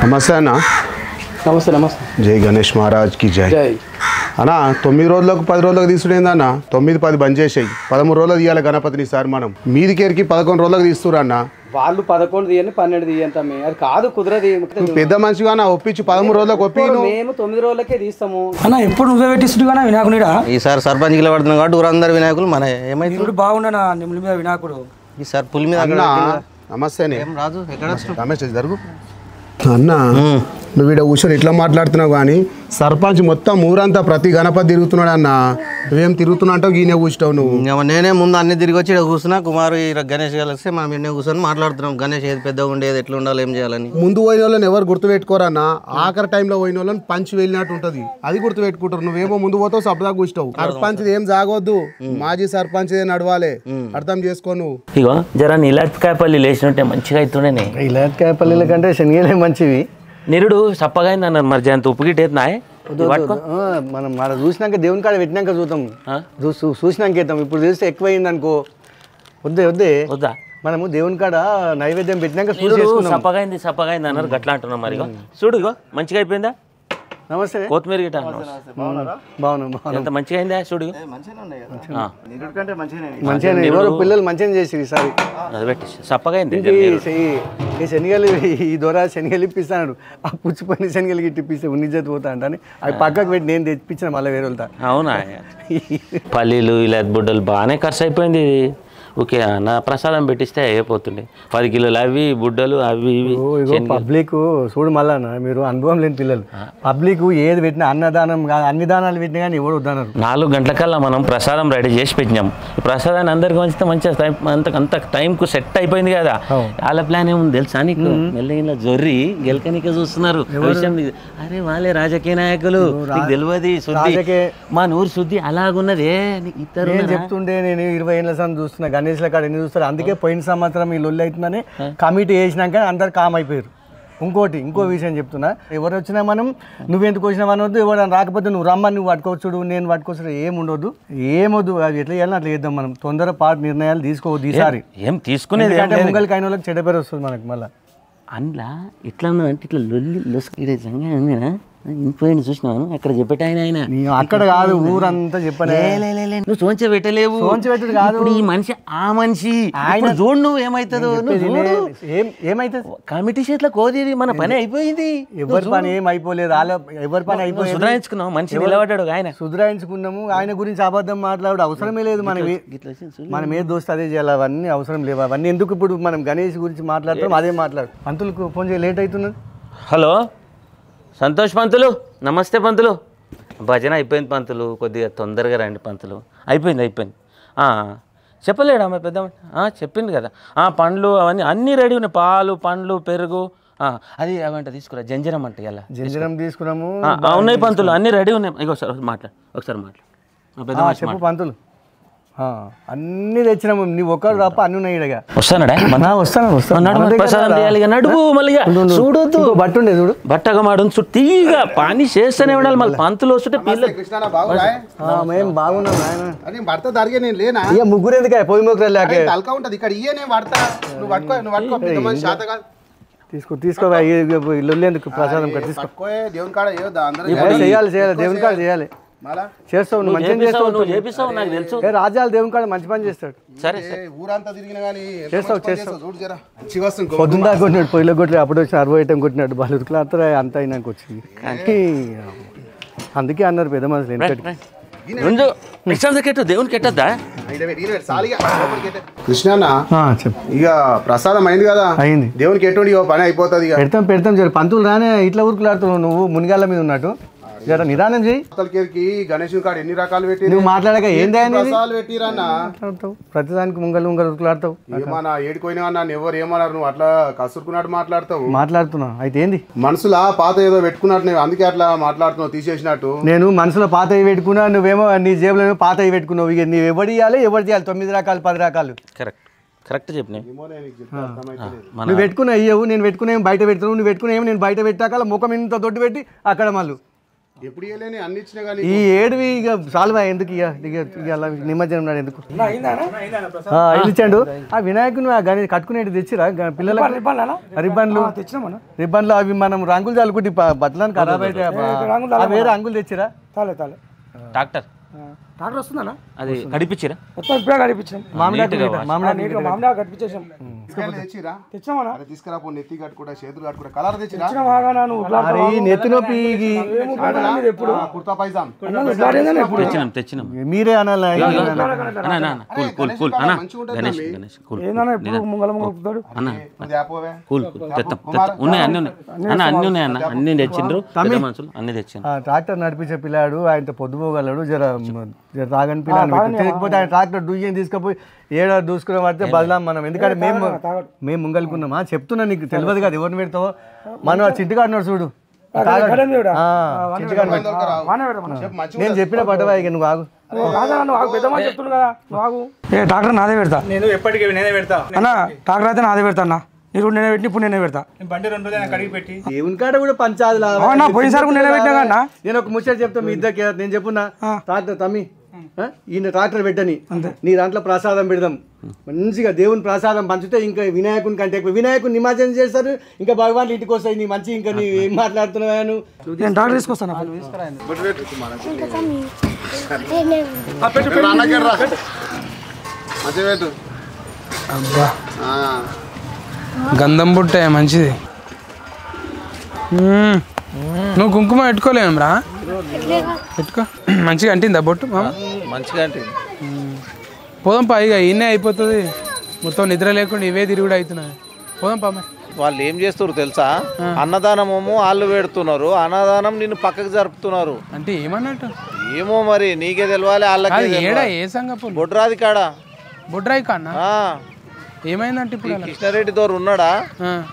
నమస్తే అన్న. నమస్తే నమస్తే. జై గణేష్ మహారాజ్ కి జై. అన్న 9 రోజులకు 10 రోజులకు తీసుడేందన్న. 9-10 బంద్ చేసేయి. 13 రోజులకు తీయాలి గణపతిని సార్ మనం. మీది కేరికి 11 రోజులకు తీస్తురా అన్న. వాళ్ళు 11 తీయండి 12 తీయండి. అది కాదు కుదరది. పెద్ద మనిషిగా ఒప్పించి 13 రోజులకు ఒప్పి మేము 9 రోజులకే తీస్తాము అన్న. ఎప్పుడు నువ్వే పెట్టిస్తున్నా వినాయకునిడా. ఈసారి సర్పంచ్ గిల పడుతున్నాం కాబట్టి ఊరందరు వినాయకులు మన ఏమైతే ఇప్పుడు బాగుండనా నిమ్ముల మీద వినాయకుడు. ఈసారి పులి మీద నమస్తేనే రాజు ఎక్కడ రమేష్ జరుగు అన్న. నువ్వు వీడ కూర్చొని ఇట్లా మాట్లాడుతున్నావు కానీ సర్పంచ్ మొత్తం ఊరంతా ప్రతి గణపతి తిరుగుతున్నాడు అన్న. నువ్వేం తిరుగుతున్నా అంటావు గీనే కూర్చుంటావు నువ్వు. నేనే ముందు అన్ని తిరిగి వచ్చి ఇక్కడ కూర్చున్నా. కుమారు గణేష్ కలిస్తే మనం ఎన్నే కూర్చొని మాట్లాడుతున్నాం. గణేష్ ఏది పెద్దగా ఉండేది ఎట్లా ఉండాలి ఏం చేయాలని. ముందు పోయిన వాళ్ళని ఎవరు గుర్తుపెట్టుకోరన్నా. ఆఖరి టైంలో పోయిన వాళ్ళని పంచి వెళ్ళినట్టు ఉంటది. అది గుర్తుపెట్టుకుంటారు. నువ్వేమో ముందు పోతావు సబ్దా కూర్చుంటావు. సర్పంచ్ ఏం జాగొద్దు. మాజీ సర్పంచ్ నడవాలి. అర్థం చేసుకో నువ్వు. ఇగో జర నీలాటికాయపల్లి లేచినట్టే మంచిగా అవుతుండే. ఇలాంటి కంటే శనిగలే మంచివి. నిరుడు చప్పగా అయింది అన్నారు. మరి జంత ఉప్పు గిట్టేది మనం మన చూసినాక దేవుని కాడ పెట్టినాక చూద్దాం. చూసినాక ఇద్దాం. ఇప్పుడు చూస్తే ఎక్కువైంది అనుకో వద్దా. మనము దేవుని కాడ నైవేద్యం పెట్టినాక చప్పగా అయింది అన్నారు. గట్లా అంటున్నాం. మరి చూడు ఇగో మంచిగా అయిపోయిందా. నమస్తే. కొత్తిమీర గిట్ట బాగున్నా. ఎంత మంచిగా అయిందా చూడు. మంచిగా ఎవరు పిల్లలు మంచిగా చేసి ఈసారి అది పెట్టి చప్పగా అయింది. ఈ శనిగలు ఈ దొర శనిగలు ఇప్పిస్తాడు. ఆ పుచ్చిపోయిన శనిగలు ఇప్పిస్తే ఉన్నిజ్జత పోతా అంటాను. అవి పక్కకు పెట్టి నేను తెప్పించిన మళ్ళీ వేరే వెళ్తా. అవునా. పల్లీలు ఇలా బుడ్డలు బాగానే ఖర్చు అయిపోయింది. ఓకే అన్న ప్రసాదం పెట్టిస్తే అయిపోతుండే. 10 కిలోలు అవి బుడ్డలు అవి ఇవి. పబ్లిక్ చూడు మళ్ళా మీరు అనుభవం లేని పిల్లలు. పబ్లిక్ ఏది పెట్టినా అన్నదానం కాదు అన్ని దానాలు పెట్టినా కానీ ఎవరు వద్దన్నారు. 4 గంటలకల్లా మనం ప్రసాదం రెడీ చేసి పెట్టినాం. ఈ ప్రసాదాన్ని అందరికి మంచితే మంచిగా అంత టైంకు సెట్ అయిపోయింది కదా. వాళ్ళ ప్లాన్ ఏముంది తెలుసా నీకు. మెల్లగిన జొర్రి గెలకనిక చూస్తున్నారు. అరే వాళ్ళే రాజకీయ నాయకులు. నీకు తెలియదు శుద్ధి. మా నూరు శుద్ధి అలాగున్నదే. ఇద్దరు చెప్తుండే నేను 20 ఏళ్ళ సార్ చూస్తున్నా. గణేష్ల కాడ ఎన్ని చూస్తారు. అందుకే పోయిన సంవత్సరం ఈ లొల్లి అవుతుందని కమిటీ వేసినాక అందరు కామ్ అయిపోయారు. ఇంకో విషయం చెప్తున్నా. ఎవరు వచ్చినా మనం నువ్వెందుకు వచ్చినావు అనవద్దు. ఎవరు రాకపోతే నువ్వు రమ్మని నువ్వు పట్టుకోవచ్చుడు నేను పట్టుకోవచ్చు ఏమొద్దు. అది ఎట్లా చేయాలని అట్లా చేద్దాం. మనం తొందరపాటు నిర్ణయాలు తీసుకోవద్దు ఈసారి. ఏం తీసుకునేది ముంగలికి అయిన వాళ్ళకి చెడ్డ పేరు వస్తుంది మనకి. మళ్ళీ అందులో ఇట్లా అంటే ఇట్లా లొల్లి ఇంపోయిన చూసినాను. అక్కడ చెప్పేట ఆయన అక్కడ కాదు ఊరంతా చెప్పలే. నువ్వు సోంచ పెట్టలేవు. పెట్టడు కాదు. ఈ మనిషి ఆ మనిషి ఆయన చూడు. నువ్వు ఏమైతుందో ఏమైతుంది. కమిటీ చేతిలో కోది. మన పని అయిపోయింది. ఎవరి పని ఏం అయిపోలేదు. ఎవరి పని అయిపోయింది. సుధరాయించుకున్నావు. మనిషి నిలబడ్డాడు. ఆయన సుధరాయించుకున్నాము. ఆయన గురించి అబద్ధం మాట్లాడు అవసరమే లేదు. మనం ఏ దోస్తు అదే చేయాలి. అవన్నీ అవసరం లేవు. అవన్నీ ఎందుకు. ఇప్పుడు మనం గణేష్ గురించి మాట్లాడతాం. అదే మాట్లాడు. పంతులకు ఫోన్ చేసి లేట్ అవుతున్నది. హలో సంతోష్ పంతులు. నమస్తే పంతులు. భజన అయిపోయింది పంతులు. కొద్దిగా తొందరగా రండి పంతులు. అయిపోయింది. చెప్పలేడు ఆమె పెద్ద చెప్పింది కదా. పండ్లు అవన్నీ అన్నీ రెడీ ఉన్నాయి. పాలు పండ్లు పెరుగు అది అవంట తీసుకురా. జంజరం అంటే ఎలా జంజరం తీసుకున్నాము. ఉన్నాయి పంతులు అన్నీ రెడీ ఉన్నాయి. ఒకసారి మాట్లాడు. చెప్పు పంతులు. అన్ని తెచ్చినాము. నీ ఒక్కరు తప్ప అన్ని ఉన్నాయి. వస్తానడా. నడుపు మళ్ళీ చూడొద్దు. బట్టుండే చూడు. బట్టగా మాడు చుట్టీగా పని చేస్తూనే ఉండాలి. మళ్ళీ పంతులు వస్తుంటే పిల్లలు మేము బాగున్నాం. ఇక ముగ్గురు ఎందుకు పొయ్యి ముగ్గురు లేక ఉంటది ఇక్కడ. తీసుకో ఇల్లు ఎందుకు ప్రసాదం తీసుకో. దేవుని కాడ చేయాలి దేవుని కాడ చేయాలి. చేస్తావు నువ్వు మంచిగా చేపిస్తావు. నాకు తెలుసు. రాజ్యాలు దేవుని కాడ మంచి పని చేస్తాడు. సరే ఊరంతా తిరిగిన కానీ చేస్తావు. పొద్దున్న కొట్టినాడు. పొయ్యిలో కొట్టినాడు. అప్పుడు వచ్చి 60 ఐటమ్ కొట్టినాడు. బలుకులు అంత అయినాక వచ్చింది. అందుకే అన్నారు పెద్ద మనుషులు దేవునికి ఎట్టద్దా. కృష్ణ ఇక ప్రసాదం అయింది కదా. అయింది. దేవునికి ఎటువంటి పని అయిపోతుంది. పెడతాం జర. పంతులు రానే ఇట్లా ఊరుకులాడుతున్నావు. నువ్వు మునిగాళ్ళ మీద ఉన్నట్టు జర నిదానం చేయి. గణేష్ కాడ ఎన్ని రకాలు పెట్టి నువ్వు మాట్లాడక ఏంది పెట్టిరన్నా. ప్రతిదానికి ముంగలు ఉరుకులాడతావు. ఏమన్నా ఏడుకోయినా నన్ను ఎవరు ఏమన్నారు. నువ్వు అట్లా కసురుకున్నట్టు మాట్లాడుతున్నా. అయితే ఏంది మనసులా పాత ఏదో పెట్టుకున్నట్టు నువ్వు అందుకే అట్లా మాట్లాడుతున్నావు తీసేసినట్టు. నేను మనసులో పాత పెట్టుకున్నా. నువ్వేమో నీ జేబులో పాత పెట్టుకున్నావు. ఇక నువ్వు ఎవరు ఇవ్వాలి ఎవరు చేయాలి. 9 రకాలు 10 రకాలు. కరెక్ట్ చెప్పిన. నువ్వు పెట్టుకున్నా ఇవ్వవు. నేను పెట్టుకునే బయట పెడతాను. నువ్వు పెట్టుకునేమో నేను బయట పెట్టాక ముఖం ఇంత దొడ్డు పెట్టి అక్కడ మళ్ళీ ఎప్పుడు ఇవ్వలేని అన్ని ఇచ్చినా కానీ ఈ ఏడువి ఇక సాల్వ్ ఎందుకు ఇక అలా నిమజ్జనం నాడు ఎందుకు ఇది ఇచ్చాడు. ఆ వినాయకుని ఆ గణేష్ కట్టుకునేది తెచ్చిరా పిల్లలు రిబ్బన్లు అవి మనం రంగులు చల్లుకుంటే బట్టలను ఖరాబ్ అయితే వేరే రంగులు తెచ్చిరా. డాక్టర్ డాక్టర్ వస్తుందన్నా అది కడిపించిరా మొత్తం ఇప్పుడే కడిపించాం మామిడి కడిపించేసాం తెచ్చిరా తెచ్చామన్నా తీసుకురా నెత్తి కట్టుకుంటా చేతులు కట్టుకుంటా కలర్ తెచ్చిరా నెత్తి నొప్పి ఎప్పుడు కుర్తా పైజామ్ తెచ్చినాం మీరే అనాలి. కూల్ అన్న గణేష్ గణేష్ కూల్ అన్న కూల్ ఉన్నాయి అన్ని ఉన్నాయి అన్న అన్ని ఉన్నాయి అన్న అన్ని తెచ్చిండ్రు మనుషులు అన్ని తెచ్చిండ్రు. ట్రాక్టర్ నడిపించే పిల్లాడు ఆయన పొద్దుపోగలడు జర తాగని పిల్లలు తెలియకపోతే ఆయన ట్రాక్టర్ డూజన్ తీసుకుపోయి ఏడా దూసుకునే పడితే బదలాం మనం. ఎందుకంటే మేము ముంగలుకున్నామా చెప్తున్నా నీకు తెలియదు కదా ఎవరిని పెడతావో. మనం చింటిగా అన్నాడు చూడు నేను చెప్పిన పడవా ఇక నువ్వు ఆగు. డాక్టర్ నాదే పెడతా నేను ఎప్పటికీ నేనే పెడతా అన్న డాక్టర్ అయితే నాదే పెడతా అన్న. ఇప్పుడు నేనే పెట్టి ఇప్పుడు నేనే పెడతా బండి 2 రోజులు కడిగి పెట్టి దేవుని కాడ కూడా పంచాది పోయినసారి నేనే పెట్టినా కన్నా. నేను ఒక ముచ్చట చెప్తా మీ ఇద్దరికి. నేను చెప్పున్నా ట్రాక్టర్ తమ్మి ఈయన ట్రాక్టర్ పెట్టని నీ దాంట్లో ప్రసాదం పెడదాం మంచిగా దేవుని ప్రసాదం పంచితే ఇంకా వినాయకుని కంటే ఎక్కువ వినాయకుని నిమజ్జనం చేస్తారు. ఇంకా భగవాన్ ఇంటికి వస్తాయి నీ మంచి. ఇంకా నీ ఏం మాట్లాడుతున్నావు నేను డాక్టర్ తీసుకొస్తాను. గంధం బుట్ట మంచిది. నువ్వు కుంకుమ పెట్టుకోలేము రా పెట్టుకో. మంచిగా అంటిందా బొట్టు మంచిగా అంటే పోదాం పా. ఇక ఈయనే అయిపోతుంది మొత్తం నిద్ర లేకుండా ఇవే తిరుగుడు అవుతున్నాయి. పోదాం పా. వాళ్ళు ఏం చేస్తారు తెలుసా? అన్నదానమేమో వాళ్ళు పెడుతున్నారు, అన్నదానం నిన్ను పక్కకు జరుపుతున్నారు. అంటే ఏమన్నట్టు ఏమో మరి నీకే తెలవాలి. వాళ్ళకి ఏడా ఏ సంగతి బొడ్రాది కాడ బొడ్రాయి కాన్నా ఏమైందంటే ఇప్పుడు కృష్ణారెడ్డి దోరు ఉన్నాడా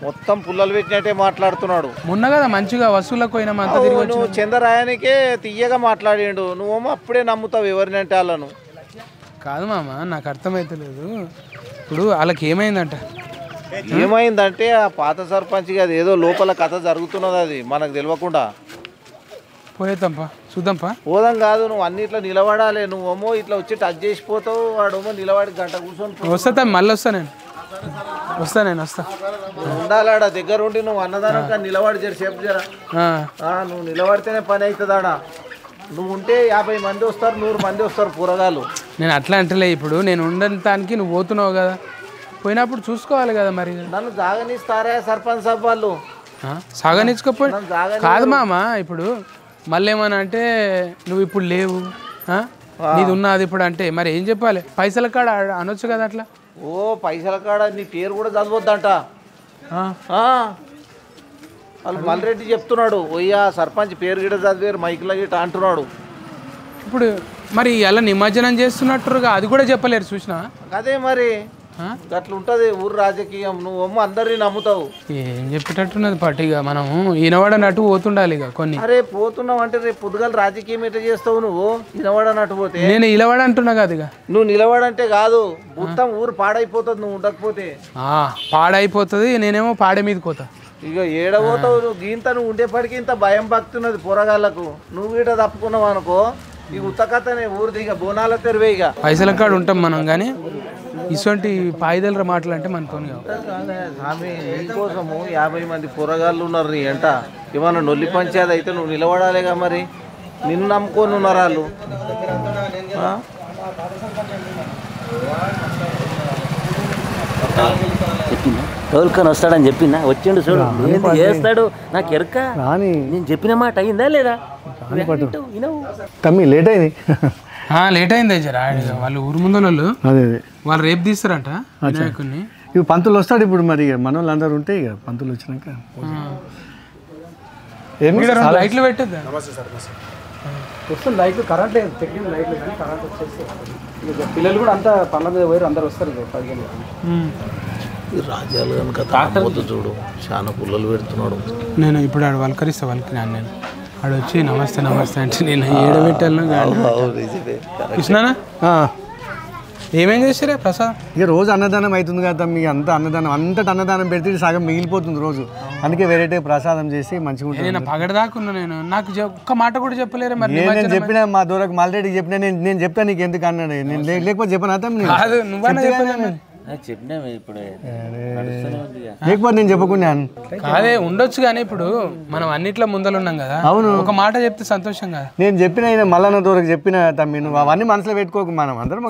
మొత్తం పుల్లలు పెట్టినట్టే మాట్లాడుతున్నాడు. మొన్న కదా మంచిగా వసూలకు పోయినా అంతా తిరిగి నువ్వు చంద్రరాయనికే తీయగా మాట్లాడిండు. నువ్వేమో అప్పుడే నమ్ముతావు ఎవరినంటే వాళ్ళను. కాదు మామ నాకు అర్థమైతలేదు. ఇప్పుడు వాళ్ళకి ఏమైందంట? ఏమైందంటే ఆ పాత సర్పంచ్కి అది ఏదో లోపల కథ జరుగుతున్నది, అది మనకు తెలియకుండా. పోయేద్దాంపా చూద్దాంపా. పోదాం కాదు, నువ్వు అన్నిట్లో నిలబడాలి. నువ్వేమో ఇట్లా వచ్చి టచ్ చేసిపోతావు, వాడేమో నిలబడి గంట కూర్చొని వస్తా. మళ్ళీ వస్తా నేను వస్తా ఉండాలాడ దగ్గర ఉండి. నువ్వు అన్నదానం కానీ నిలబడి జర సేపు జర నువ్వు నిలబడితేనే పని అవుతుందాడా. నువ్వు ఉంటే 50 మంది వస్తారు, 100 మంది వస్తారు కూరగాయలు. నేను అట్లా అంటలే. ఇప్పుడు నేను ఉండటానికి నువ్వు పోతున్నావు కదా, పోయినప్పుడు చూసుకోవాలి కదా. మరి నన్ను జాగనిస్తారా సర్పంచ్ సభ వాళ్ళు? సాగనిచ్చుకోపోయి కాదు మామ. ఇప్పుడు మళ్ళీ ఏమన్నా అంటే నువ్వు ఇప్పుడు లేవు, నీది ఉన్నది ఇప్పుడు అంటే మరి ఏం చెప్పాలి? పైసల కాడ అనొచ్చు కదా అట్లా. ఓ పైసల కాడ నీ పేరు కూడా చదవద్దంట. వాళ్ళు మల్రెడ్డి చెప్తున్నాడు, ఓయ్యా సర్పంచ్ పేరు గిట చదివారు మైకుల గిట అంటున్నాడు. ఇప్పుడు మరి అలా నిమజ్జనం చేస్తున్నట్టుగా అది కూడా చెప్పలేరు చూసినా. అదే మరి అట్లా ఉంటుంది ఊరు రాజకీయం. నువ్వేమో అందరినీ నమ్ముతావు. ఏం చెప్పేటట్టున్నది పట్టిగా మనం ఈనవాడనట్టు పోతుండాలి ఇక కొన్ని. అరే పోతున్నావు అంటే రేపు పొద్దుగాల రాజకీయం ఎట్లా చేస్తావు నువ్వు? నిలబడనట్టు పోతే నేను నిలబడ అంటున్నా కదా. ఇక నువ్వు నిలబడంటే కాదు, మొత్తం ఊరు పాడైపోతుంది నువ్వు ఉండకపోతే. పాడైపోతుంది. నేనేమో పాడే మీదకి పోతా. ఇక ఏడబోతావు నువ్వు. గీంత నువ్వు ఉండేప్పటికీ ఇంత భయం భక్తున్నది పోరగాళ్ళకు. నువ్వు గిట తప్పుకున్నావు అనుకో ఇక ఉత్తకతనే ఊరు దిగ బోనాల తెరువే. ఇక పైసల కాడ ఉంటాం మనం కానీ ఇటువంటి పాయిదల మాటలు అంటే మనతో స్వామి నీకోసము 50 మంది పోరగాళ్ళు ఉన్నారు నీ ఎంట. ఏమన్నా నొల్లి పంచేది అయితే నువ్వు నిలబడాలిగా. మరి నిన్ను నమ్ముకొని ఉన్నారు వాళ్ళు. తోలుకొని వస్తాడని చెప్పినా వచ్చిండు చూడు. ఏంది చేస్తాడు నాకు ఎరక. నేను చెప్పిన మాట అయిందా లేదా? తమ్మి లేట్ అయింది. లేట్ అయింది జరా. వాళ్ళు ఊరు ముందు వాళ్ళు రేపు తీస్తారంట వినాయకుడిని. ఇవి పంతులు వస్తాడు ఇప్పుడు. మరి మన వాళ్ళు అందరు ఉంటే ఇక పంతులు వచ్చినాక లైట్లు పెట్టేద్దా? వస్తుంది లైట్లు. కరెంట్ లేదు, పెట్టిన లైట్లు కానీ కరెంట్ వచ్చేసి పిల్లలు కూడా అంతా పనుల మీద పోయారు. అందరు వస్తారు 15 రాజ్యాలు కనుక చూడు చాలా పుల్లలు పెడుతున్నాడు. నేను ఇప్పుడు ఆడు వల్కరిస్తా వల్కినాను. నేను ఆడు వచ్చి నమస్తే నమస్తే అంటే నేను ఏడబెట్టాను. కృష్ణనా ఏమేం చేసిరే ప్రసాద్? ఇక రోజు అన్నదానం అవుతుంది కదా మీ అంత అన్నదానం అంతటి అన్నదానం పెడితే సగం మిగిలిపోతుంది రోజు. అందుకే వెరైటీ ప్రసాదం చేసి మంచిగా ఉంటుంది. నేను పగడదాకున్నా, నేను నాకు ఒక్క మాట కూడా చెప్పలేరు. మరి నేను చెప్పిన మా దూరకు మల్రెడ్డికి చెప్పిన, నేను చెప్తాను నీకు ఎందుకు అన్నాడు. నేను లేకపోతే చెప్పను కాదు నువ్వన్నా చెప్పలేదు. లేకపోతే నేను చెప్పకుండా కాదే ఉండొచ్చు కానీ ఇప్పుడు మనం అన్నిట్లో ముందలున్నాం కదా. అవును, ఒక మాట చెప్తే సంతోషం కదా. నేను చెప్పిన మల్లన్న దూరకు చెప్పిన తమ్మి నువ్వు అవన్నీ మనసులో పెట్టుకోకు. మనం అందరం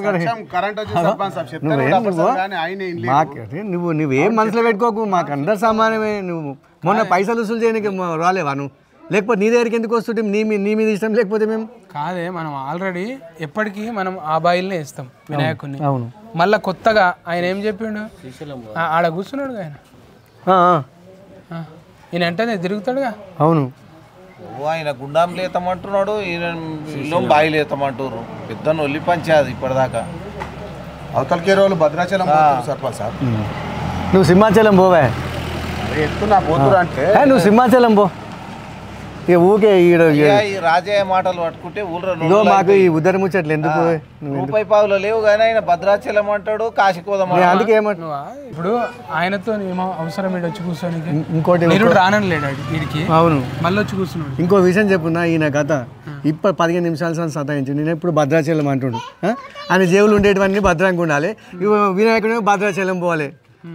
నువ్వేం మనసులో పెట్టుకోకు. మాకు అందరు సమానమే. నువ్వు మొన్న పైసలు వసూలు చేయడానికి రాలేవా నువ్వు? లేకపోతే నీ దగ్గరికి ఎందుకు వస్తుంటే నీ మీద ఇష్టం లేకపోతే మేము కాదే. మనం ఆల్రెడీ ఎప్పటికీ మనం ఆ బాయిల్నే ఇస్తాం వినాయకుడిని. అవును, మళ్ళీ కొత్తగా ఆయన ఏం చెప్పిండు, ఆడ కూర్చున్నాడు ఆయన. ఈయన వెంటనే తిరుగుతాడుగా. అవును, ఆయన గుండాం లేతమంటున్నాడు, ఈయన బాయి లేతమంటారు. పెద్ద నొల్లి పంచాది ఇప్పటిదాకా. అవతలకే రోజులు భద్రాచలం సర్పంచ్ సార్. నువ్వు సింహాచలం పోవే. ఎత్తున్నా పోతురు అంటే నువ్వు సింహాచలం పో. ఇక ఊకే ఈ రాజయ్య మాటలు పట్టుకుంటే ఊళ్ళో మాకు ఈ ఉద్దరి ముచ్చట్లు ఎందుకు? రూపాయి పావులో లేవు కానీ ఆయన భద్రాచలం అంటాడు, కాశీకోదం. అందుకే ఏమంటున్నావా ఇప్పుడు ఆయనతో ఏమో అవసరం వచ్చి కూర్చోనికి. ఇంకోటి రానని లేడు వీడికి. అవును, మళ్ళీ వచ్చి కూర్చున్నాడు. ఇంకో విషయం చెప్పున్నా, ఈయన కథ ఇప్పుడు 15 నిమిషాల సతాయించు. నేను ఎప్పుడు భద్రాచలం అంటుడు. ఆయన జేబులు ఉండేటివన్నీ భద్రంగా ఉండాలి. వినాయకుడు భద్రాచలం పోవాలి.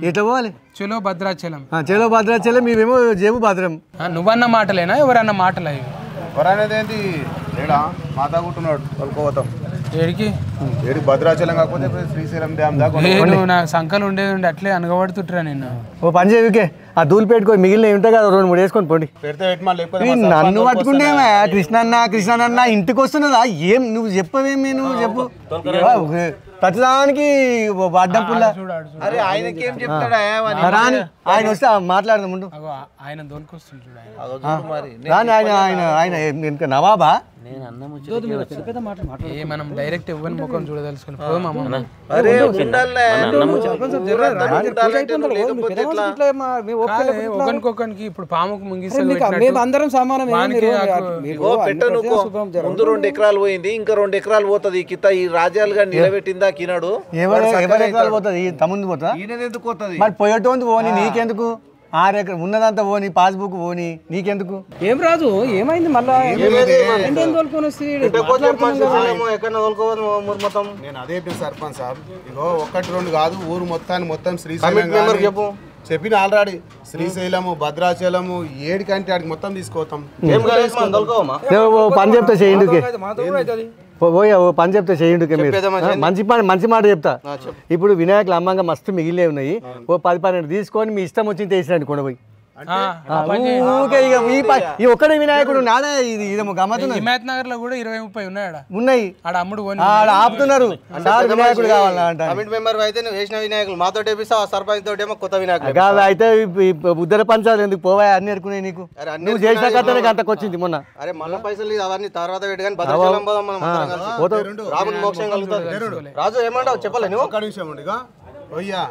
ఎట్లా పోవాలి? చలో భద్రాచలం, చలో భద్రాచలం. మేమేమో జేబు భద్రం. నువ్వన్న మాటలేనా ఎవరన్నా మాటలు? అవి ఎవరనేది ఏంటి? లేడా మాతా కూర్చున్నాడు తొలుకోవతాం ఏడికి భద్రాచలం కాకపోతే శ్రీశైలం డ్యామ్ దాకా. నా సంకలు ఉండేది అట్లే అనగబడుతుంటారా నిన్ను. ఓ పని చేయకే, ఆ దూలు పెట్టుకో, మిగిలిన ఉంటాయి కదా 2-3 వేసుకొని పోండి. పెడితే పెట్టమా, లేకపోతే నన్ను పట్టుకుంటే కృష్ణన్న ఇంటికి వస్తున్నదా? ఏం నువ్వు చెప్పవేమి? నువ్వు చెప్పు. ప్రతిదానికి అడ్డం పుల్ల. అరే ఆయనకేం చెప్తాడా? ఆయన వస్తే మాట్లాడదాం ముందు. ఆయన దొరికొస్తుంది రాని ఆయన ఇంకా నవాబా? మనం డైరెక్ట్ ఎవరి ముఖం చూడదలుచుకుని ఒకరికొకరికి. ఇప్పుడు పాముకు ముంగిస్తే అందరం సమానం. ముందు 2 ఎకరాలు పోయింది, ఇంకా 2 ఎకరాలు పోతుంది. ఈ కింద ఈ రాజ్యాలుగా నిలబెట్టిందా కినాడు. ఎవరు ఎకరాలు పోతుంది? తమ్ముందు పోతా? ఎందుకు పోతుంది? మరి పోయేటోంది పోని, నీకెందుకు? 6 ఎకరాలు ఉన్నదంతా పోని, పాస్బుక్ పోని, నీకెందుకు? ఏం రాజు ఏమైంది? మళ్ళా నేను అదే సర్పంచ్ సార్. ఇగో 1-2 కాదు, ఊరు మొత్తం శ్రీశైలం చెప్పిన ఆల్రెడీ. శ్రీశైలము, భద్రాచలము, ఏడికంటే ఆడికి మొత్తం తీసుకోతాం. పని చెప్తా చేయండి. పోయా ఓ పని చెప్తా చేయండి. మంచి మాట చెప్తా. ఇప్పుడు వినాయకులు అమ్మంగా మస్తు మిగిలే ఉన్నాయి. ఓ 10-12 తీసుకొని మీ ఇష్టం వచ్చింది వేసిరండి కొండపోయి. ఒక్కడే వినాయకుడు నాడే. ఇది హిమాయత్ నగర్ లో కూడా 20-30 ఉన్నాయి. ఆడ అమ్ముడు ఆపుతున్నారు. వినాయకుడు కావాలా మెంబర్ అయితే నువ్వు వేసిన వినాయకులు మాతో సర్పంచ్ తోటేమో కొత్త వినాయకులు కాదు. అయితే ఉద్దర పంచాలు ఎందుకు పోవా? అన్ని ఎరుకునే నీకు. నువ్వు చేసిన కథనే అంతకు వచ్చింది మొన్న. అరే మళ్ళీ పైసలు అవన్నీ తర్వాత పెట్టి కానీ భద్రాచలం పోదాం మనం. రాముని మోక్షం కలుగుతుంది. రాజు ఏమంటావు చెప్పలే నువ్వు? ఒక్క నిమిషం ఉండిగా. అయ్యా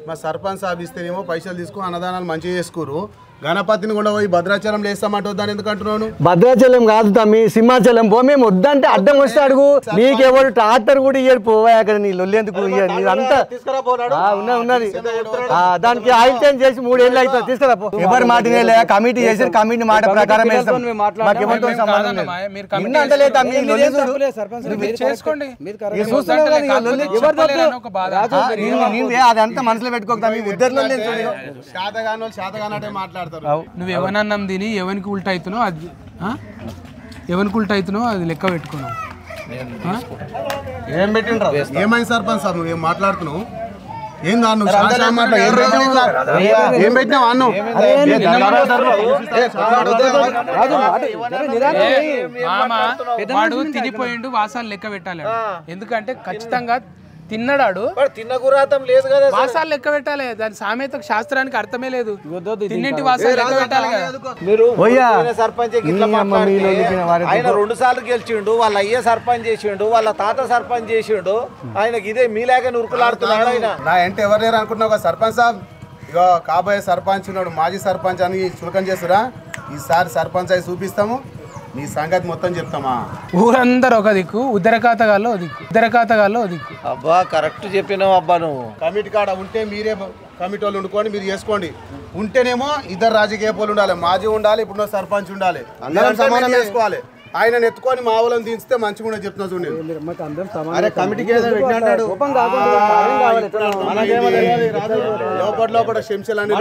మా సర్పంచ్ సాబ్ ఇస్తేనేమో పైసలు తీసుకుని అన్నదానాలు మంచిగా చేసుకోరు. గణపతిని కూడా పోయి భద్రాచలం లేస్తామంటే వద్దని ఎందుకు అంటున్నాను? భద్రాచలం కాదు తమ్మి, సింహాచలం పో. మేము వద్దంటే అడ్డం వస్తే అడుగు. నీకెవరు ట్రాక్టర్ కూడా ఇయ్యాడు పోవా. అక్కడ నీ లొల్లేందుకు అంతా ఉన్నది. దానికి ఆయిల్ చేంజ్ చేసి 3 ఏళ్ళు అవుతుంది. తీసుకురా పో. ఎవరి మాటనే లే, కమిటీ చేసి కమిటీ మాట ప్రకారం అదంతా మనసులో పెట్టుకోక శాతగానంటే మాట్లాడు. నువ్వు ఎవరన్నం తిని ఎవరికి ఉల్టా అవుతున్నావు అది ఎవరికి ఉల్టా అవుతున్నావు అది లెక్క పెట్టుకున్నావు. ఏమైంది సర్పంచ్ సార్ నువ్వు ఏం మాట్లాడుతున్నావు? ఏం పెట్టినావు అన్ను? వాడు తినిపోయిండు, వాసాలు లెక్క పెట్టాలి. ఎందుకంటే ఖచ్చితంగా తిన్నడాడు. తిన్నగురాతం లేదు కదా, వాసాలు లెక్క పెట్టాలి. దాని సామెత శాస్త్రానికి అర్థమే లేదు. తిన్నింటి వాసాలు లెక్క పెట్టాలి కదా. మీరు సర్పంచ్ ఆయన 2 సార్లు గెలిచిండు. వాళ్ళ అయ్య సర్పంచ్ చేసిండు, వాళ్ళ తాత సర్పంచ్ చేసిండు. ఆయనకి ఇదే మీలాగా నురుకులాడుతున్నాడు. ఆయన నా అంటే ఎవరు లేరు అనుకుంటున్నావు సర్పంచ్ సాబ్? ఇగో కాబోయే సర్పంచ్ ఉన్నాడు, మాజీ సర్పంచ్ అని చులకం చేస్తురా. ఈసారి సర్పంచ్ అయి చూపిస్తాము. నీ సంగతి మొత్తం చెప్తామా. ఊరందరూ ఒక దిక్కు, ఉద్దరకాతగాల్లో ఒక దిక్కు. అబ్బా కరెక్ట్ చెప్పినావు అబ్బా నువ్వు. కమిటీ కాడ ఉంటే మీరే కమిటీ వాళ్ళు వండుకోండి, మీరు చేసుకోండి. ఉంటేనేమో ఇద్దరు రాజకీయ పోలు ఉండాలి, మాజీ ఉండాలి, ఇప్పుడు సర్పంచ్ ఉండాలి, అందరం సమానం చేసుకోవాలి. ఆయన ఎత్తుకొని మా వాళ్ళని దించితే మంచిగా కూడా చెప్తున్నా చూడండి. అరే కమిటీకి ఏదో పెట్టినాడు లోపల శంసలని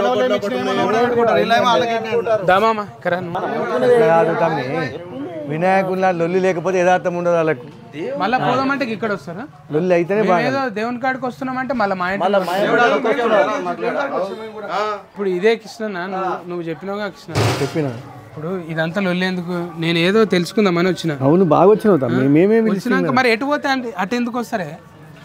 వినాయకుల లొల్లి లేకపోతే యథార్థం ఉండదు వాళ్ళకు. మళ్ళీ పోదామంటే ఇక్కడ వస్తారా? లొల్లి అయితేనే ఏదో దేవుని కాడికి వస్తున్నామంటే మళ్ళీ మా ఇంట్లో ఇప్పుడు ఇదే కృష్ణ నువ్వు చెప్పినావుగా కృష్ణ. చెప్పిన ఇప్పుడు ఇదంతా లొల్లి ఎందుకు? నేను ఏదో తెలుసుకుందామని వచ్చిన. అవును బాగా వచ్చినావు మేమేమి వచ్చినాక మరి ఎటు పోతే అంటే అటు ఎందుకు వస్తారే?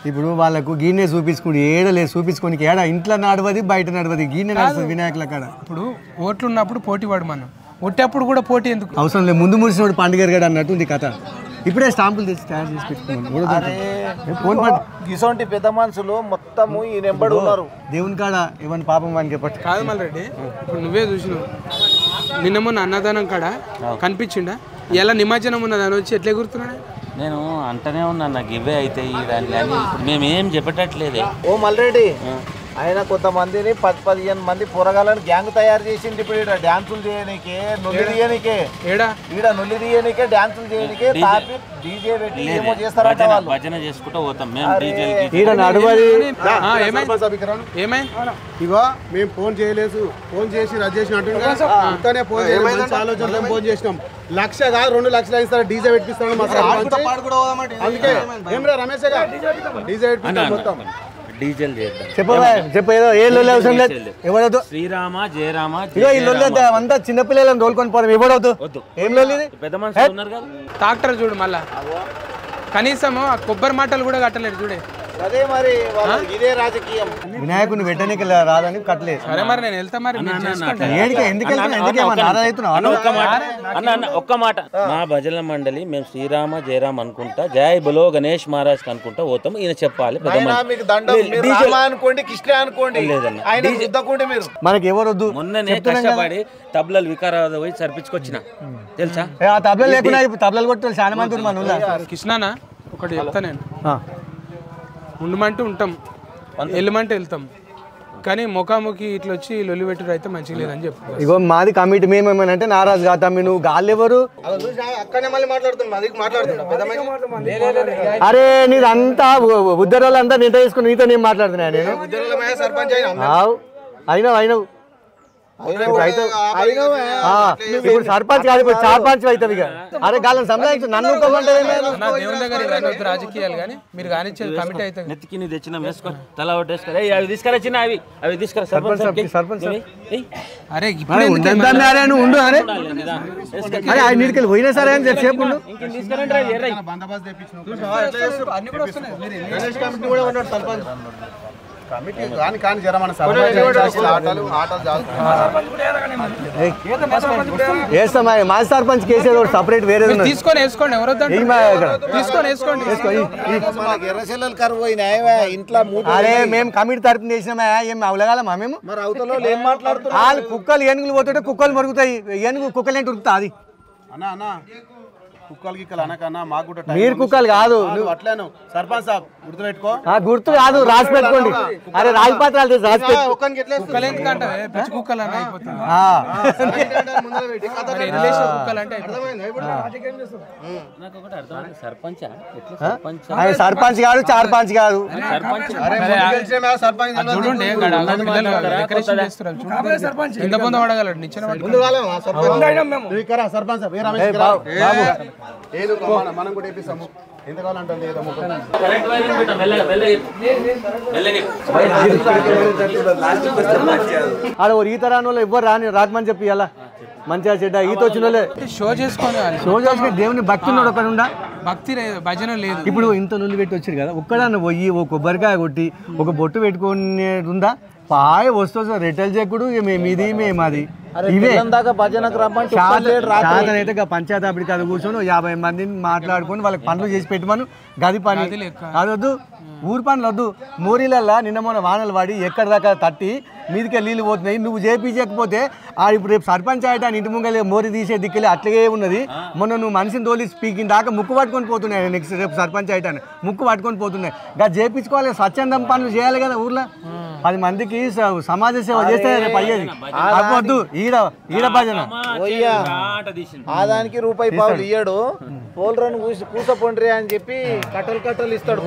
ఇప్పుడు వాళ్ళకు గీనే చూపించుకుంటు ఏడలేదు చూపించుకోనికి ఏడా ఇంట్లో నడవది బయట నడవది గీనే నడుస్తుంది వినాయకుల కాడ. ఇప్పుడు ఓట్లు ఉన్నప్పుడు పోటీ పడు మనం, ఒట్టేప్పుడు కూడా పోటీ ఎందుకు అవసరం లేదు. ముందు ముడిసినోడు పండుగ గడ అన్నట్టు ఉంది కథ. ఇప్పుడే స్టాంపులు తెచ్చి తయారు చేసి పెట్టుకున్నాను. ఇసొంటి పెద్ద మనుషులు మొత్తము ఈ నెంబడి ఉన్నారు దేవుని కాడ ఏమన్నా పాపం వానికి పట్టు కాదు మళ్ళీ రెడ్డి. ఇప్పుడు నువ్వే చూసినావు నిన్న మొన్న అన్నదానం కాడ కనిపించిండా? ఎలా నిమజ్జనం ఉన్నదాని వచ్చి ఎట్లా గుర్తున్నాడు? నేను అంటనే ఉన్నాను నాకు ఇవే అయితే ఇవన్నీ కానీ ఇప్పుడు మేమేం చెప్పటట్లేదే. ఓ మల్రెడ్డి ఆయన కొంతమందిని 10-15 మంది పొరగాలని గ్యాంగ్ తయారు చేసింది. ఇప్పుడు ఇక్కడ డాన్సులు చేయనికే, నొల్లి తీయనికే, ఈడ నొల్లి తీయనికే, డాన్సులు చేయనికే తాపి డీజే పెట్టి ఏమో చేస్తారంట వాళ్ళు. భజన చేసుకుంటూ పోతాం మేము డీజేలకి. ఇగో మేము ఫోన్ చేయలేదు, ఫోన్ చేసి రద్దు చేసినట్టుగా ఫోన్ చేయలేదు. ఆలోచన ఫోన్ చేసినాం. 1,00,000 కాదు 2 లక్షలు ఇస్తారు, డీజే పెట్టిస్తాను మా సర్పంచ్. అందుకే ఏం రా రమేష్ డీజే పెట్టిస్తాం మొత్తం. డీజేలు చేద్దాం. చెప్పేదో ఏ లొల్లి అవసరం లేదు. ఎవరొద్దు శ్రీరామ జయరామ ఈ లొల్లి అంతా చిన్నపిల్లలను తోలుకొని పోదాం. ఎవరొద్దు ఏం లొల్లి పెద్ద మనుషులు ఉన్నారు కదా. ట్రాక్టర్ చూడు మళ్ళా కనీసం ఆ కొబ్బరి మాటలు కూడా కట్టలేడు చూడే. అదే మరి ఇదే రాజకీయం. వినాయకుని వెంటనే రాదని కట్టలేదు. సరే మరి నేను వెళ్తా మరి ఒక్క మాట మా భజన మండలి మేము శ్రీరామ జయరామ అనుకుంటా జై బలో గణేష్ మహారాజ్ అనుకుంటా పోతాం. ఈయన చెప్పాలి అనుకోండి కృష్ణ అనుకోండి మనకి ఎవరొద్దు. మొన్ననే కష్టపడి తబ్లలు వికారాబాద్ పోయి సరిపించుకొచ్చిన తెలుసా? తబ్లలు లేకుండా తబ్లలు కొట్టాలి చాలా మంది మన కృష్ణనా ఒకటి చెప్తా నేను. ఉండమంటే ఉంటాం, వెళ్ళమంటే వెళ్తాం, కానీ ముఖాముఖి ఇట్లా వచ్చి లొల్లి పెట్టుడు అయితే మంచిగా లేదని చెప్పు. ఇగో మాది కమిటీ మేమేమనంటే నారాజు కాదా నువ్వు గాళ్ళు ఎవరు? అరే నీదంతా ఉద్దరాలంతా నింట తీసుకుని నీతో నేను మాట్లాడుతున్నా. నేను అయినావు ఇప్పుడు సర్పంచ్ కాదు, ఇప్పుడు సర్పంచ్ అవుతావు. ఇక అరే గాలని సంబంధించి నన్ను రాజకీయాలు కానీ మీరు కానీ కమిటీ అయితే నెత్తికి తెచ్చిన వేసుకో తల ఒకటేసుకో. అవి తీసుకురచ్చిన అవి తీసుకురా సర్పంచ్. అరే నువ్వు ఉండు. అరే అరే ఆయన నీటికి పోయినా సరే అని చెప్పు. మాజీ సర్పంచ్ కేసీఆర్ సపరేట్ వేరే తీసుకొని వేసుకోండి. ఎవరో తీసుకొని వేసుకోండి. అరే మేము కమిటీ తరపున చేసినామా? ఏం అవలగాలమా మేము? వాళ్ళు కుక్కలు ఏనుగులు పోతుంటే కుక్కలు మరుగుతాయి. ఏనుగు కుక్కలు ఏంటి ఉరుకుతా? అది మీరు కుక్కలు కాదు, సర్పంచ్ సాబ్ గుర్తుపెట్టుకో. గుర్తు కాదు రాసి పెట్టుకోండి. అరే రాజపత్రాలు రాసి సర్పంచ్ కాదు చార్పంచ్ కాదు. మనం కూడా వేపిస్తాము. ఎంత కావాలంటే ఆడ ఈత రాని వాళ్ళు ఎవ్వరు రాకమని చెప్పి ఇలా మంచిగా చెడ్డ ఈత వచ్చిన వాళ్ళే షో చేసుకొని దేవుని భక్తి ఉన్నాడు. ఒక భక్తి లేదు, భజన లేదు. ఇప్పుడు ఇంత నుల్లి పెట్టి వచ్చారు కదా, ఒక్కడన్నా పోయి ఒక కొబ్బరికాయ కొట్టి ఒక బొట్టు పెట్టుకునేది ఉందా? పాయ వస్తుంది రిటైల్ చెక్కుడు ఇది మేమది అయితే పంచాయతీ అప్పటికి అది కూర్చొని 50 మందిని మాట్లాడుకొని వాళ్ళకి పనులు చేసి పెట్టమను. గది పని అదొద్దు, ఊరు పనులు వద్దు. మోరీలల్లా నిన్న మొన్న వానలు పడి ఎక్కడి దాకా తట్టి మీదికే నీళ్ళు పోతున్నాయి. నువ్వు చేయించకపోతే ఇప్పుడు రేపు సర్పంచ్ ఆయట ఇంటి ముంగలే మోరి తీసే దిక్కులే అట్లాగే ఉన్నది. మొన్న నువ్వు మనిషిని తోలి స్పీకింగ్ దాకా ముక్కు పట్టుకొని పోతున్నాయి. నెక్స్ట్ రేపు సర్పంచ్ ఆయట ముక్కు పట్టుకొని పోతున్నాయి. ఇంకా చేయించుకోవాలి, స్వచ్ఛందం పనులు చేయాలి కదా ఊర్లో. 10 మందికి సమాజ సేవ చేస్తే రేపు అయ్యేది. అవ్వద్దు ఈడ భజన ఆదానికి రూపాయి పావులు ఇయ్యాడు. పోలరని కూసపోండ్రి అని చెప్పి కట్టలు ఇస్తాడు.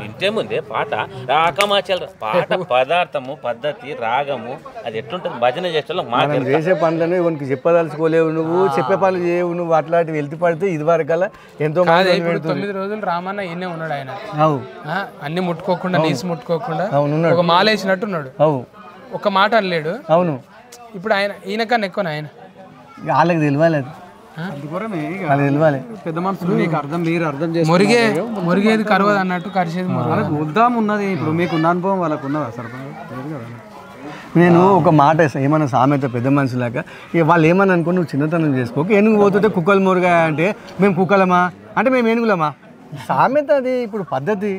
ఇంటేముంది పాట రాకమాచల్ పాట పదార్థము పద్ధతి రాగము అది ఎట్లుంటుంది భజన చేసే మనం చేసే పనులను ఇవన్నీ చెప్పదలుచుకోలేవు. నువ్వు చెప్పే పనులు చేయవు. నువ్వు అట్లాంటివి వెళ్తే పడితే ఇది వరకల్లా ఎంతో 9 రోజులు రామన్న ఈయనే ఉన్నాడు. ఆయన అన్ని ముట్టుకోకుండా నీసు ముట్టుకోకుండా ఒక మాల వేసినట్టున్నాడు. ఒక మాట అనలేడు. అవును. ఇప్పుడు ఈయన కన్నా ఎక్కువ ఆయన వాళ్ళకి తెలియాలి. పెద్ద మనుషులు మీకు మీరు అర్థం చేసి మురిగేది కరవదు అన్నట్టు కరిసేది ఉద్దాం ఉన్నది. ఇప్పుడు మీకున్న అనుభవం వాళ్ళకు ఉన్నదా సర్పంచ్? నేను ఒక మాట ఏమన్నా సామెత పెద్ద మనుషులాగా ఇక వాళ్ళు ఏమని అనుకో నువ్వు చిన్నతనం చేసుకోక ఏనుగు పోతుంటే కుక్కలు మురుగా అంటే మేము కుక్కలమా అంటే మేము ఏనుగులమా సామెత అది ఇప్పుడు పద్ధతి.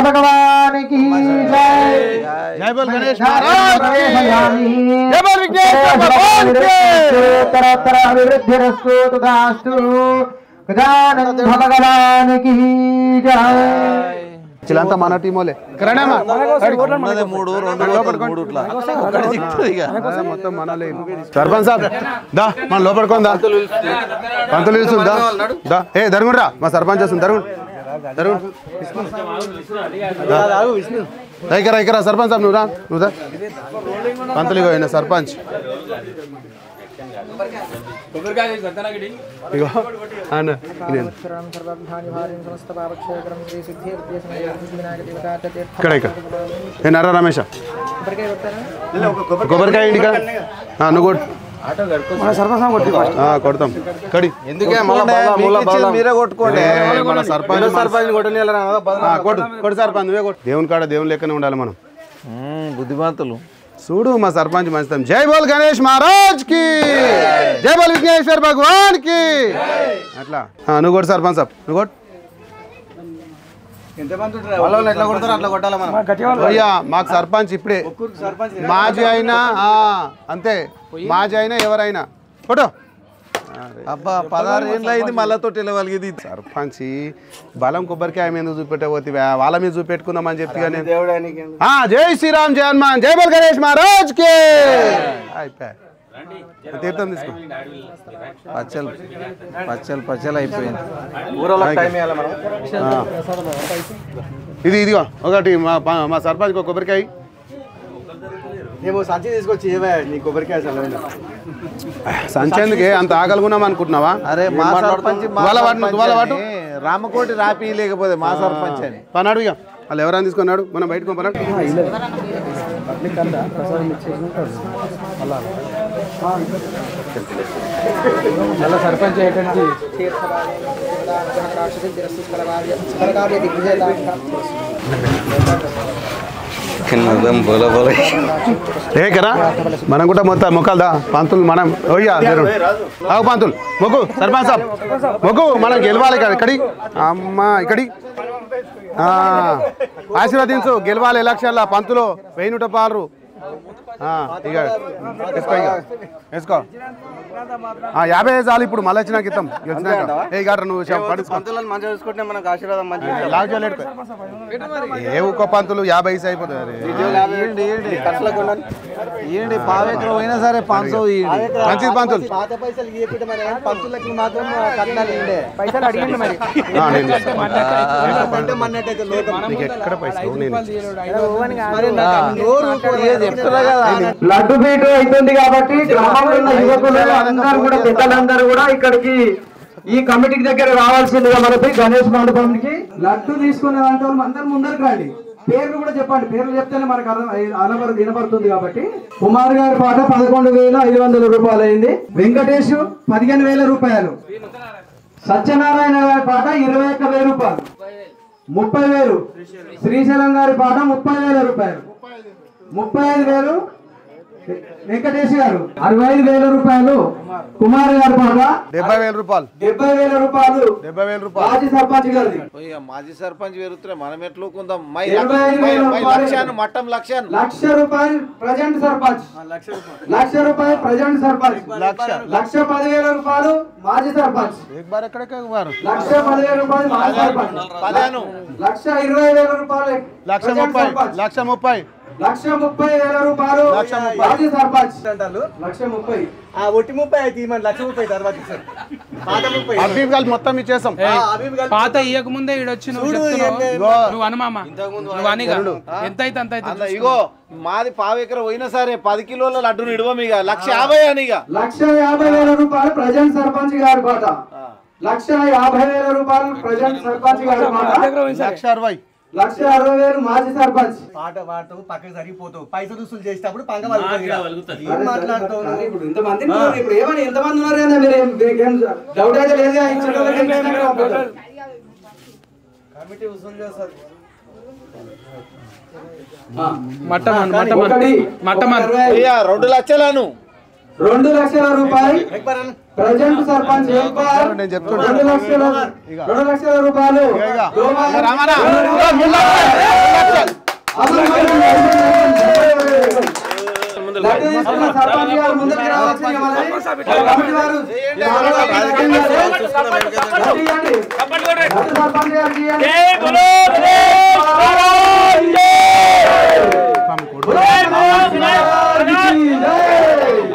भगवान की जय। जय बोल गणेश महाराज की जय बोल विघ्नेश्वर भगवान की तरह अभिवृद्धिरस्तु तथास्तु गजानन भगवान की जय। చిలంతా మన టీమోలే మొత్తం మనలే. సర్పంచ్ సాబ్ దా మన లోపడుకోందా పంతులు పిలుస్తుందా దా ఏ దరుగుండ్రా మా సర్పంచ్ వస్తుంది దగ్గర సర్పంచ్ సాబ్ నువ్వు రా పంతులు ఇగో సర్పంచ్ ఇగో అన్న ఇక్కడ ఏ నర్రా రమేష్ కొబ్బరికాయ ఇంటికా నువ్వు కొడతాం కడి మీరే కొట్టుకోండి మన సర్పంచ్ కొడు సర్పంచ్ నువ్వే కొట్టు. దేవుని కాడ దేవుని లెక్కనే ఉండాలి మనం బుద్ధిమంతులు. చూడు మా సర్పంచ్ మంచితం. జై బోల్ గణేష్ మహారాజ్ కి జై బోల్ విఘ్నేశ్వర్ భగవాన్ కి అట్లా నువ్వు కొట్టు సర్పంచ్ సాబ్ నువ్వు కొట్టు. అయ్యా మాకు సర్పంచ్ ఇప్పుడే మాజీ అయినా అంతే మాజీ అయినా ఎవరైనా ఫోటో అబ్బా 16 ఏళ్ళు అయింది మళ్ళతో తెలియగలిగింది. సర్పంచ్ బలం కొబ్బరికాయ మీద చూపెట్టబోతే వాళ్ళ మీద చూపెట్టుకుందామని చెప్తే కానీ జై శ్రీరామ్ జై హనుమాన్ జై బోల్ గణేష్ మహారాజ్ కి అయిపోయా తీర్థం తీసుకో. పచ్చలు అయిపోయింది. ఇదిగో ఒకటి మా సర్పంచ్ కొబ్బరికాయ ఏమో సంచి తీసుకొచ్చి నీ కొబ్బరికాయ సంచి ఎందుకే అంత ఆకలిగున్నాం అనుకుంటున్నావా? అరే మా సర్పంచ్ రామకోటి రాపి లేకపోతే మా సర్పంచ్ అని పన్నాడు. ఇక వాళ్ళు ఎవరైనా తీసుకున్నాడు మనం బయటకు పన్నాడు. సర్పంచ్ ఏకరా మనం కూడా మొత్తం మొక్కలదా పంతులు మనం పంతులు మొగ్గు సర్పంచ్ సాబ్ మొగ్గు మనం గెలవాలి కదా ఇక్కడి అమ్మ ఇక్కడి ఆశీర్వదించు గెలవాలి ఎలక్షన్ల పంతులు 1000 రూపాయలు ఇక వేసుకో ఇక వేసుకో 50 చాలు ఇప్పుడు మళ్ళీ వచ్చినాక ఇద్దాం ఏ గారు నువ్వు పంతులను మంచిగా చూసుకుంటే మనకు ఆశీర్వాదం మంచిగా ఏ ఒక్క పంతులు 50 అయిపోతుంది ఏంటి పావేకరం అయినా సరే 500 మంచిది పంతులు పాత పైసలు ఇవ్వకుంటే మరి పంతులకి మాత్రం కట్నాలు ఇవ్వండి పైసలు అడిగింది మరి ఎక్కడ పైసలు లడ్డు బీటు అవుతుంది కాబట్టి గ్రామంలో ఉన్న యువకులు అందరూ కూడా పెద్దలందరూ కూడా ఇక్కడికి ఈ కమిటీకి దగ్గర రావాల్సిందిగా మనకి గణేష్ మండపానికి లడ్డు తీసుకునే దాంట్లో అందరు ముందరికి రండి. పేర్లు కూడా చెప్పండి, పేర్లు చెప్తేనే మనకు వినపడుతుంది కాబట్టి. కుమార్ గారి పాట 11,500 రూపాయలు అయింది. వెంకటేష్ 15,000 రూపాయలు. సత్యనారాయణ గారి పాట 21,000 రూపాయలు, 30,000. శ్రీశైలం గారి పాట 30,000 రూపాయలు, 35,000. వెంకటేష్ గారు 65,000 రూపాయలు. కుమార్ గారి పాట 70,000 రూపాయలు, 70,000 రూపాయలు. 70,000 రూపాయలు. మాజీ సర్పంచ్ గారిది మాజీ సర్పంచ్ పెరుగుతున్నా మనం ఎట్లుకుందాం 25,000 మట్టం లక్ష్యం ₹1,00,000 ప్రజెంట్ సర్పంచ్, ₹1,00,000 ప్రజెంట్ సర్పంచ్, ₹1,10,000 మాజీ సర్పంచ్, ఎక్కడెక్కడ ₹1,10,000 మాజీ సర్పంచ్, ₹1,20,000 ₹1,30,000, ₹1,30,000 మాజీ సర్పంచ్, ₹1,30,000. ఒట్టి 30 అయితే మన ₹1,30,000 తర్వాత పాత 30 అబ్బీబ్ గారు మొత్తం ఇచ్చేసాం. పాత ఇయ్యక ముందే ఈడొచ్చి నువ్వు చెప్తున్నావు. నువ్వు అనుమామా నువ్వు అనిగా ఎంత అయితే అంత అయితే ఇగో మాది పావేకర పోయినా సరే 10 కిలోల లడ్డును ఇడవం ఇక 1,50,000 అని ఇక ₹1,50,000 ప్రజెంట్ సర్పంచ్ గారి పాట, ₹1,50,000 ప్రజెంట్ సర్పంచ్ గారి పాట, ₹1,60,000 ₹1,60,000 మాజీ సర్పంచ్. పాట పాడతావు పక్కకి సరిపోతావు, పైసలు వసూలు చేసేటప్పుడు పంగ మాట్లాడుతావు. ఇప్పుడు ఇంతమంది ఇప్పుడు ఏమని ఎంతమంది ఉన్నారు కదా మీరు డౌట్ అయితే లేదు. కమిటీ వసూలు చేస్తారు. ₹2 లక్షలను ₹2,00,000 ప్రజెంట్ సర్పంచ్ ₹2,00,000 సర్పంచ్ గారు ముందుకు రావచ్చు.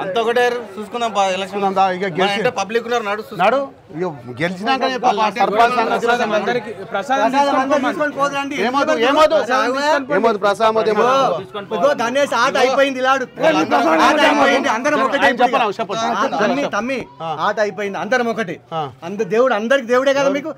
అంత ఒకటే చూసుకుందాం ఎలక్షన్ పబ్లిక్ ఉన్నారు నాడు గెలిచినాక గణేష్ ఆట అయిపోయింది, అందరం ఒకటి తమ్మి ఆట అయిపోయింది, అందరం ఒకటి. దేవుడు అందరికి దేవుడే కదా. మీకు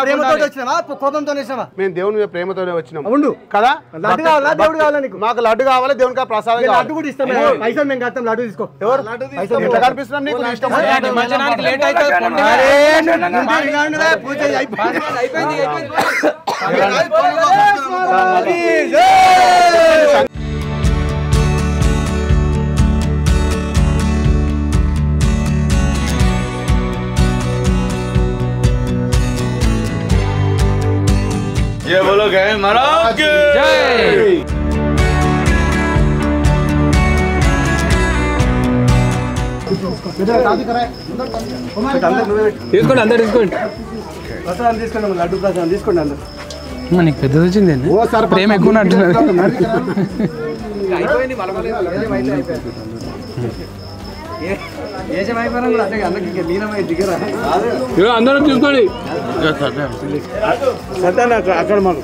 ప్రేమతో వచ్చినావా కోపంతో వచ్చినావా? మేము దేవుని ప్రేమతోనే వచ్చినాం. ఉండు కదా, లడ్డు కావాలా దేవుడు కావాలా నీకు? మాకు లడ్డు కావాలి, దేవునికి ప్రసాదం. లడ్డు కూడా ఇస్తాం, పైసలు మేము కడతాం. లడ్డు తీసుకో. ఎవరు ఎట్లా కనిపిస్తున్నాం నీకు? ఇష్టం పూజ అయిపోయింది. ये बोलो गए महाराज की जय। తీసుకోండి, అందరు తీసుకోండి. ప్రసాదం తీసుకోండి, లడ్డు ప్రసాదం తీసుకోండి అందరు. నీకు పెద్దది వచ్చింది, ప్రేమ ఎక్కువ అంటున్నారు. అందరూ తీసుకోండి. అక్కడ మళ్ళీ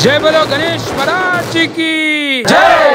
జై బలో గణేష్ మహారాజ్ కి జై.